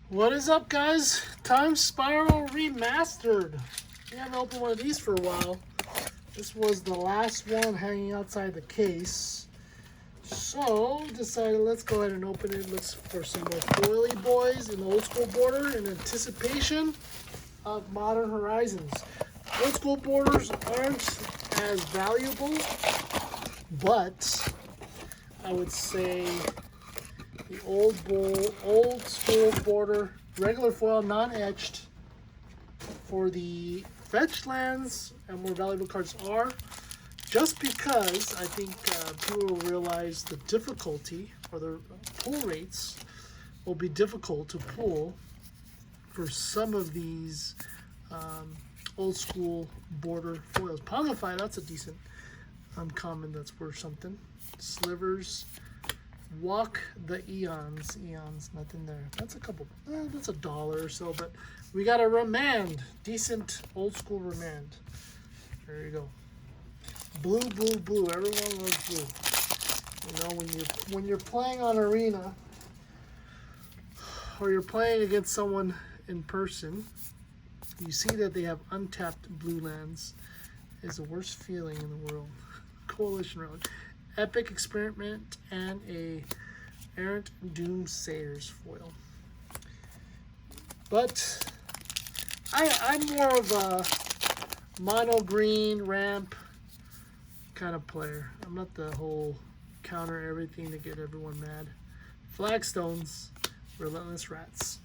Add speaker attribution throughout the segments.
Speaker 1: What is up, guys? Time Spiral Remastered. We haven't opened one of these for a while. This was the last one hanging outside the case. So, decided let's go ahead and open it. Let's for some more foily boys in the old school border in anticipation of Modern Horizons. Old school borders aren't as valuable, but I would say the old school border, regular foil, non-etched, for the fetched lands and more valuable cards are, just because I think people will realize the difficulty or the pull rates will be difficult to pull for some of these old school border foils. Pongify, that's a decent uncommon that's worth something. Slivers. Walk the Eons, nothing there. That's a couple, that's $1 or so, but we got a Remand, decent old school Remand. There you go. Blue, everyone loves blue. You know, when you're playing on Arena, or you're playing against someone in person, you see that they have untapped blue lands. It's the worst feeling in the world. Coalition Relic. Epic Experiment, and a Errant Doomsayer's foil. But I'm more of a mono green ramp kind of player. I'm not the whole counter everything to get everyone mad. Flagstones, Relentless Rats.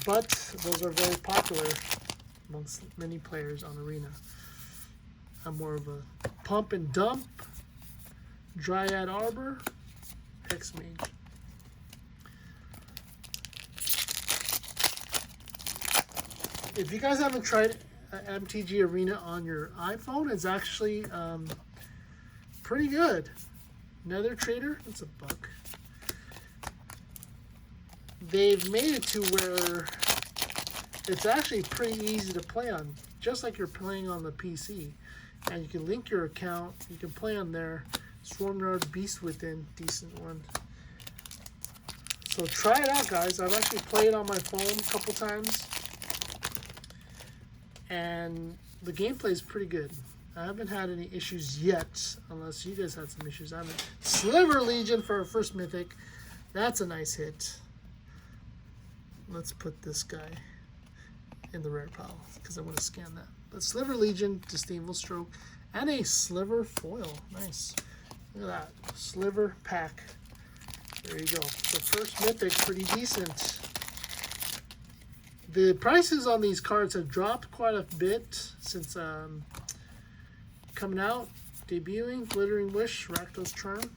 Speaker 1: But those are very popular amongst many players on Arena. I'm more of a pump and dump, Dryad Arbor, Hex Mage. If you guys haven't tried MTG Arena on your iPhone, it's actually pretty good. Nether Trader, that's $1. They've made it to where it's actually pretty easy to play on, just like you're playing on the PC. And you can link your account. You can play on there. Swarmyard, Beast Within, decent one. So try it out, guys. I've actually played on my phone a couple times, and the gameplay is pretty good. I haven't had any issues yet, unless you guys had some issues. I haven't. Sliver Legion for our first mythic. That's a nice hit. Let's put this guy in the rare pile because I want to scan that. But Sliver Legion, Disdainful Stroke, and a Sliver foil. Nice. Look at that. Sliver pack. There you go. The first mythic, pretty decent. The prices on these cards have dropped quite a bit since coming out, debuting. Glittering Wish, Rakdos Charm.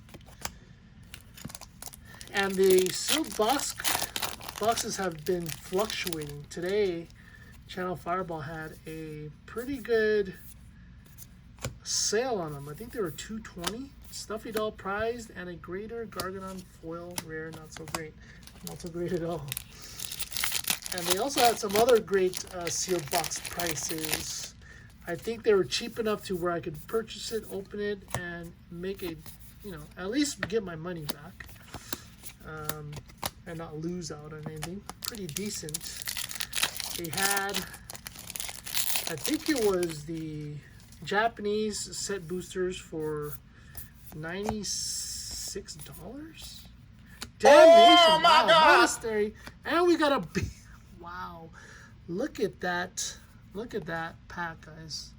Speaker 1: And the sealed boxes have been fluctuating. Today, Channel Fireball had a pretty good sale on them. I think they were $2.20. Stuffy Doll prized and a Greater Gargadon foil rare, not so great. Not so great at all. And they also had some other great sealed box prices. I think they were cheap enough to where I could purchase it, open it, and make a, at least get my money back. And not lose out on anything. Pretty decent. They had, I think it was the Japanese set boosters for $96. Damnation! Oh my God! Monastery, and we got a wow! Look at that! Look at that pack, guys.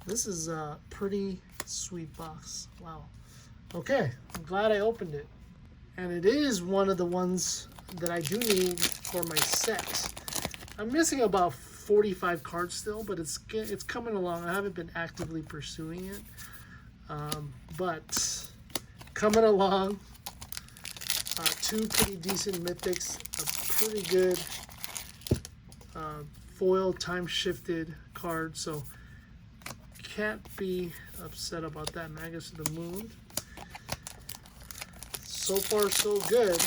Speaker 1: This is a pretty sweet box. Wow. Okay, I'm glad I opened it, and it is one of the ones that I do need for my set. I'm missing about 45 cards still, but it's coming along. I haven't been actively pursuing it, but coming along. Two pretty decent mythics, a pretty good foil time-shifted card, so can't be upset about that. Magus of the Moon. So far, so good.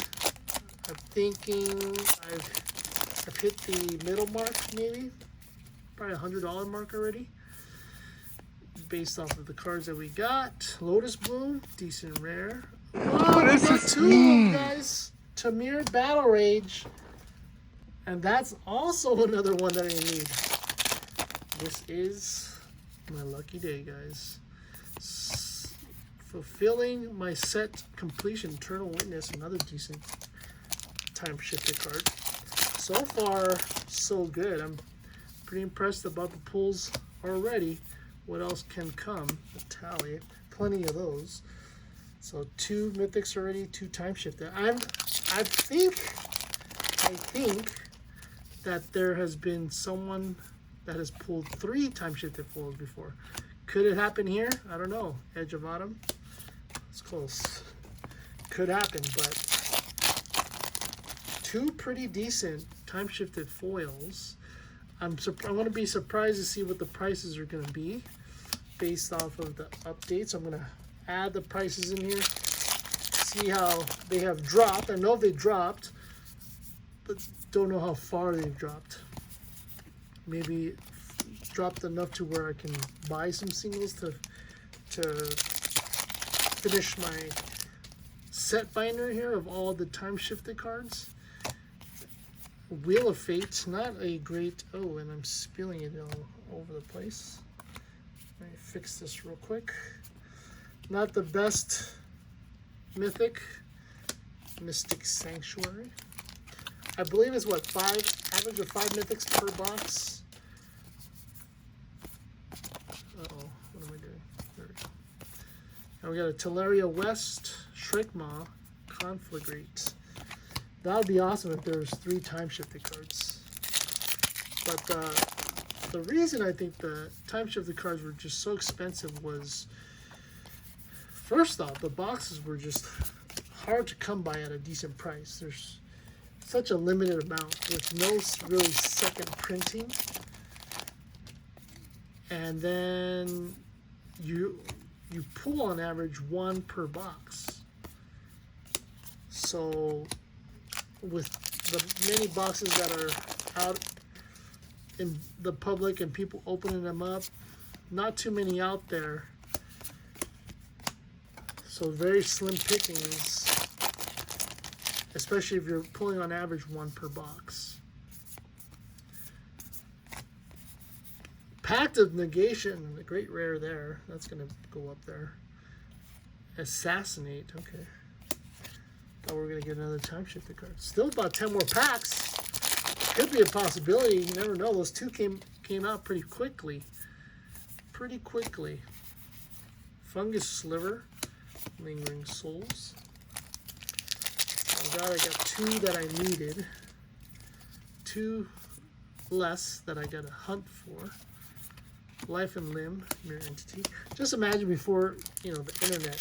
Speaker 1: I'm thinking I've hit the middle mark, maybe. Probably $100 mark already. Based off of the cards that we got. Lotus Bloom, decent rare. Oh, we got two of them, guys. Tamir Battle Rage. And that's also another one that I need. This is my lucky day, guys. Fulfilling my set completion. Eternal Witness, another decent time shifter card. So far, so good. I'm pretty impressed about the pulls already. What else can come? A tally. Plenty of those. So 2 mythics already, 2 time shifter. I think that there has been someone that has pulled 3 time shifted foils before. Could it happen here? I don't know. Edge of Autumn. It's close. Could happen, but 2 pretty decent time shifted foils. I'm going to be surprised to see what the prices are going to be based off of the updates. I'm going to add the prices in here, see how they have dropped. I know they dropped, but don't know how far they've dropped. Maybe dropped enough to where I can buy some singles to finish my set binder here of all the time shifted cards. Wheel of Fate, not a great, oh, and I'm spilling it all over the place. Let me fix this real quick. Not the best mythic. Mystic Sanctuary. I believe it's what, average of 5 mythics per box. Uh-oh, what am I doing? There we go. And we got a Teleria West, Shrikmaw, Conflagrate. That would be awesome if there was 3 time shifted cards. But the reason I think the time shifted cards were just so expensive was, first off, the boxes were just hard to come by at a decent price. There's such a limited amount with no really second printing. And then you pull on average 1 per box. So with the many boxes that are out in the public and people opening them up, not too many out there. So very slim pickings, especially if you're pulling on average 1 per box. Pact of Negation, the great rare there. That's going to go up there. Assassinate, okay. Thought we were going to get another time shifted card. Still about 10 more packs. Could be a possibility. You never know. Those 2 came out pretty quickly. Pretty quickly. Fungus Sliver. Lingering Souls. Oh god, I got 2 that I needed. 2 less that I got to hunt for. Life and Limb, Mirror Entity. Just imagine before, you know, the internet,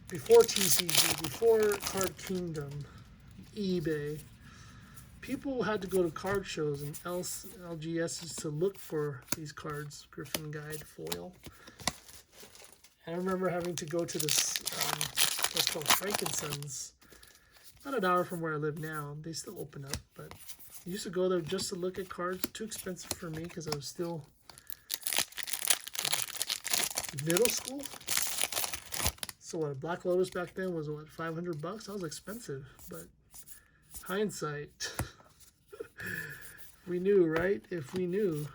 Speaker 1: before TCG, before Card Kingdom, eBay, people had to go to card shows and LGSs to look for these cards, Griffin Guide foil. And I remember having to go to this, what's called Frankenson's, not an hour from where I live now. They still open up, but I used to go there just to look at cards. Too expensive for me because I was still middle school. So what, Black Lotus back then was what, $500? That was expensive, but hindsight, we knew, right? If we knew,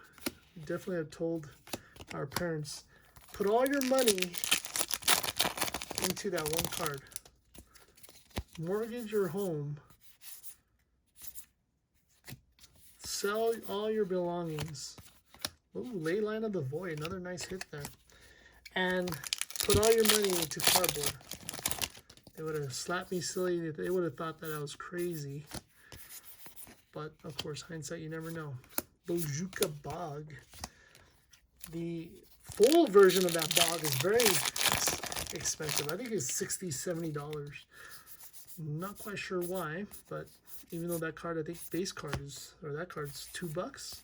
Speaker 1: we definitely have told our parents, put all your money into that one card. Mortgage your home. Sell all your belongings. Ooh, Leyline of the Void, another nice hit there. And put all your money into cardboard. They would have slapped me silly. They would have thought that I was crazy. But, of course, hindsight, you never know. Bojuka Bog. The full version of that bog is very expensive. I think it's $60, $70. Not quite sure why, but even though that card, I think base card is, or that card's $2.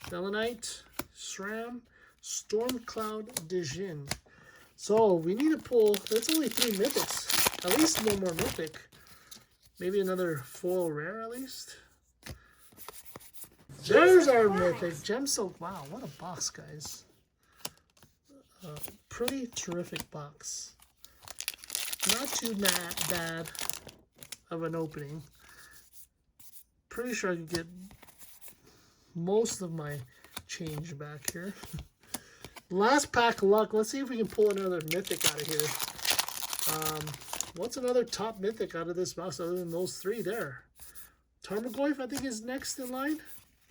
Speaker 1: Selenite, SRAM, Stormcloud Dijin. So we need to pull, that's only 3 mythics. At least one more mythic. Maybe another foil rare at least. There's our mythic. Gemsilk. Wow, what a box, guys. Pretty terrific box. Not too bad. of an opening. Pretty sure I could get most of my change back here. Last pack of luck. Let's see if we can pull another mythic out of here. What's another top mythic out of this box other than those three there? Tarmogoyf, I think, is next in line.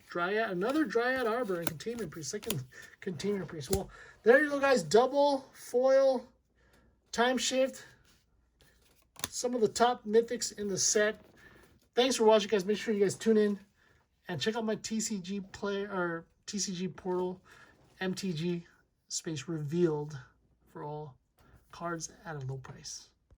Speaker 1: Dryad, another Dryad Arbor and Containment Priest, second Containment Priest. Well, there you go, guys. Double foil, time shift. Some of the top mythics in the set. Thanks for watching, guys. Make sure you guys tune in and check out my TCG play or TCG portal, MTG space revealed for all cards at a low price.